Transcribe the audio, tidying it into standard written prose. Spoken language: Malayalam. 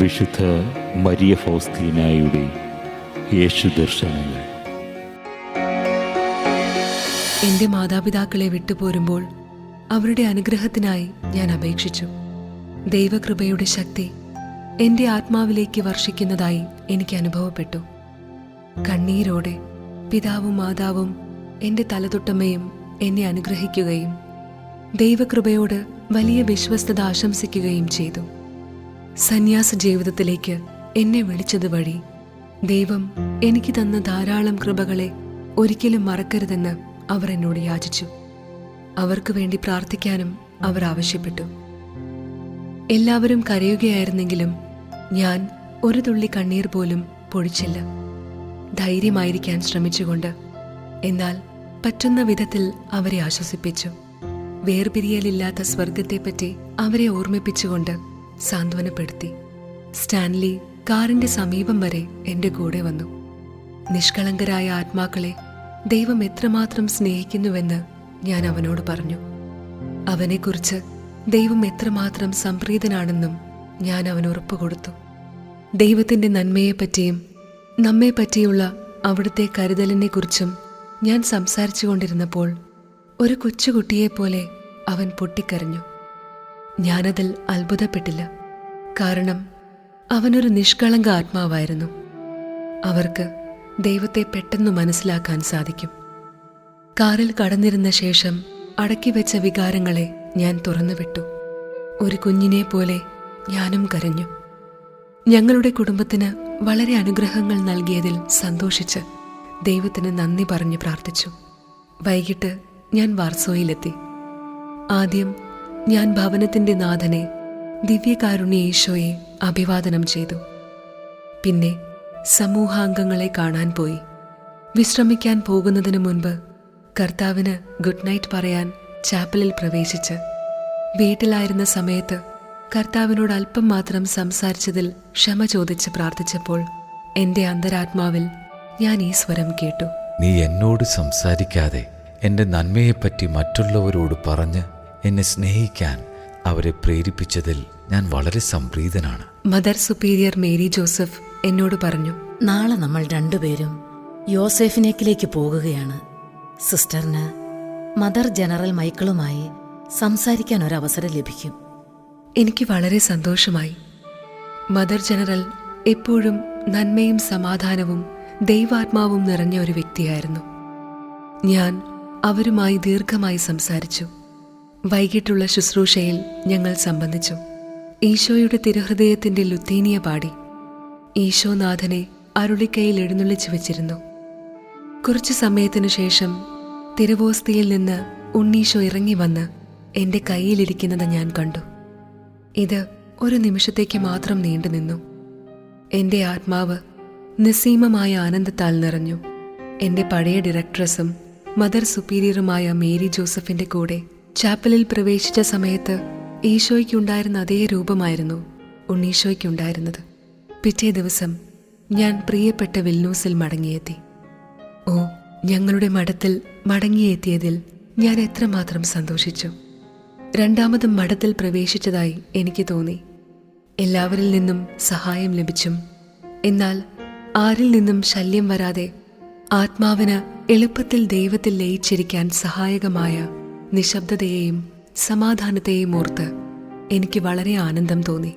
വിശുദ്ധ മരിയ ഫൗസ്തീനായുടെ യേശു ദർശനങ്ങൾ. എന്റെ മാതാപിതാക്കളെ വിട്ടുപോരുമ്പോൾ അവരുടെ അനുഗ്രഹത്തിനായി ഞാൻ അപേക്ഷിച്ചു. ദൈവകൃപയുടെ ശക്തി എന്റെ ആത്മാവിലേക്ക് വർഷിക്കുന്നതായി എനിക്ക് അനുഭവപ്പെട്ടു. കണ്ണീരോടെ പിതാവും മാതാവും എന്റെ തലതൊട്ടമ്മയും എന്നെ അനുഗ്രഹിക്കുകയും ദൈവകൃപയോട് വലിയ വിശ്വസ്തത ആശംസിക്കുകയും ചെയ്തു. സന്യാസ ജീവിതത്തിലേക്ക് എന്നെ വിളിച്ചത് വഴി ദൈവം എനിക്ക് തന്ന ധാരാളം കൃപകളെ ഒരിക്കലും മറക്കരുതെന്ന് അവർ എന്നോട് യാചിച്ചു. അവർക്ക് വേണ്ടി പ്രാർത്ഥിക്കാനും അവർ ആവശ്യപ്പെട്ടു. എല്ലാവരും കരയുകയായിരുന്നെങ്കിലും ഞാൻ ഒരു തുള്ളി കണ്ണീർ പോലും പൊഴിച്ചില്ല. ധൈര്യമായിരിക്കാൻ ശ്രമിച്ചുകൊണ്ട്, എന്നാൽ പറ്റുന്ന വിധത്തിൽ അവരെ ആശ്വസിപ്പിച്ചു. വേർപിരിയലില്ലാത്ത സ്വർഗത്തെപ്പറ്റി അവരെ ഓർമ്മിപ്പിച്ചുകൊണ്ട് സാന്ത്വനപ്പെടുത്തി. സ്റ്റാൻലി കാറിന്റെ സമീപം വരെ എന്റെ കൂടെ വന്നു. നിഷ്കളങ്കരായ ആത്മാക്കളെ ദൈവം എത്രമാത്രം സ്നേഹിക്കുന്നുവെന്ന് ഞാൻ അവനോട് പറഞ്ഞു. അവനെക്കുറിച്ച് ദൈവം എത്രമാത്രം സംപ്രീതനാണെന്നും ഞാൻ അവന് ഉറപ്പുകൊടുത്തു. ദൈവത്തിന്റെ നന്മയെപ്പറ്റിയും നമ്മെപ്പറ്റിയുള്ള അവിടുത്തെ കരുതലിനെക്കുറിച്ചും ഞാൻ സംസാരിച്ചു കൊണ്ടിരുന്നപ്പോൾ ഒരു കൊച്ചുകുട്ടിയെപ്പോലെ അവൻ പൊട്ടിക്കരഞ്ഞു. ഞാനതിൽ അത്ഭുതപ്പെട്ടില്ല. കാരണം അവനൊരു നിഷ്കളങ്ക ആത്മാവായിരുന്നു. അവർക്ക് ദൈവത്തെ പെട്ടെന്ന് മനസ്സിലാക്കാൻ സാധിക്കും. കാറിൽ കടന്നിരുന്ന ശേഷം അടക്കിവെച്ച വികാരങ്ങളെ ഞാൻ തുറന്നുവിട്ടു. ഒരു കുഞ്ഞിനെ പോലെ ഞാനും കരഞ്ഞു. ഞങ്ങളുടെ കുടുംബത്തിന് വളരെ അനുഗ്രഹങ്ങൾ നൽകിയതിൽ സന്തോഷിച്ച് ദൈവത്തിന് നന്ദി പറഞ്ഞ് പ്രാർത്ഥിച്ചു. വൈകിട്ട് ഞാൻ വാർസോയിലെത്തി. ആദ്യം ഞാൻ ഭവനത്തിന്റെ നാഥനെ, ദിവ്യകാരുണ്യ ഈശോയെ അഭിവാദനം ചെയ്തു. പിന്നെ സമൂഹാംഗങ്ങളെ കാണാൻ പോയി. വിശ്രമിക്കാൻ പോകുന്നതിനു മുൻപ് കർത്താവിന് ഗുഡ് നൈറ്റ് പറയാൻ ചാപ്പലിൽ പ്രവേശിച്ച് വീട്ടിലായിരുന്ന സമയത്ത് കർത്താവിനോട് അല്പം മാത്രം സംസാരിച്ചതിൽ ക്ഷമ ചോദിച്ച് പ്രാർത്ഥിച്ചപ്പോൾ എന്റെ അന്തരാത്മാവിൽ ഞാൻ ഈ സ്വരം കേട്ടു: നീ എന്നോട് സംസാരിക്കാതെ എൻ്റെ നന്മയെപ്പറ്റി മറ്റുള്ളവരോട് പറഞ്ഞ് എന്നെ സ്നേഹിക്കാൻ അവരെ പ്രേരിപ്പിച്ചതിൽ ഞാൻ വളരെ സംപ്രീതനാണ്. മദർ സുപ്പീരിയർ മേരി ജോസഫ് എന്നോട് പറഞ്ഞു, നാളെ നമ്മൾ രണ്ടുപേരും യോസെഫിനേക്കിലേക്ക് പോകുകയാണ്. സിസ്റ്ററിന് മദർ ജനറൽ മൈക്കിളുമായി സംസാരിക്കാൻ ഒരവസരം ലഭിക്കും. എനിക്ക് വളരെ സന്തോഷമായി. മദർ ജനറൽ എപ്പോഴും നന്മയും സമാധാനവും ദൈവാത്മാവും നിറഞ്ഞ ഒരു വ്യക്തിയായിരുന്നു. ഞാൻ അവരുമായി ദീർഘമായി സംസാരിച്ചു. വൈകിട്ടുള്ള ശുശ്രൂഷയിൽ ഞങ്ങൾ സംബന്ധിച്ചു. ഈശോയുടെ തിരുഹൃദയത്തിന്റെ ലുത്തീനിയ പാടി. ഈശോനാഥനെ അരുളിക്കയിൽ എഴുന്നള്ളിച്ചു വെച്ചിരുന്നു. കുറച്ചു സമയത്തിനു ശേഷം തിരുവോസ്തിയിൽ നിന്ന് ഉണ്ണീശോ ഇറങ്ങി വന്ന് എന്റെ കയ്യിലിരിക്കുന്നത് ഞാൻ കണ്ടു. ഇത് ഒരു നിമിഷത്തേക്ക് മാത്രം നീണ്ടുനിന്നു. എന്റെ ആത്മാവ് നിസ്സീമമായ ആനന്ദത്താൽ നിറഞ്ഞു. എന്റെ പഴയ ഡയറക്ടറസും മദർ സുപ്പീരിയറുമായ മേരി ജോസഫിന്റെ കൂടെ ചാപ്പലിൽ പ്രവേശിച്ച സമയത്ത് ഈശോയ്ക്കുണ്ടായിരുന്ന അതേ രൂപമായിരുന്നു ഉണ്ണീശോയ്ക്കുണ്ടായിരുന്നത്. പിറ്റേ ദിവസം ഞാൻ പ്രിയപ്പെട്ട വിൽനൂസിൽ മടങ്ങിയെത്തി. ഓ, ഞങ്ങളുടെ മഠത്തിൽ മടങ്ങിയെത്തിയതിൽ ഞാൻ എത്രമാത്രം സന്തോഷിച്ചു. രണ്ടാമതും മഠത്തിൽ പ്രവേശിച്ചതായി എനിക്ക് തോന്നി. എല്ലാവരിൽ നിന്നും സഹായം ലഭിച്ചും എന്നാൽ ആരിൽ നിന്നും ശല്യം വരാതെ ആത്മാവിന് എളുപ്പത്തിൽ ദൈവത്തിൽ ലയിച്ചിരിക്കാൻ സഹായകമായ നിശബ്ദതയെയും സമാധാനത്തെയും ഓർത്ത് എനിക്ക് വളരെ ആനന്ദം തോന്നി.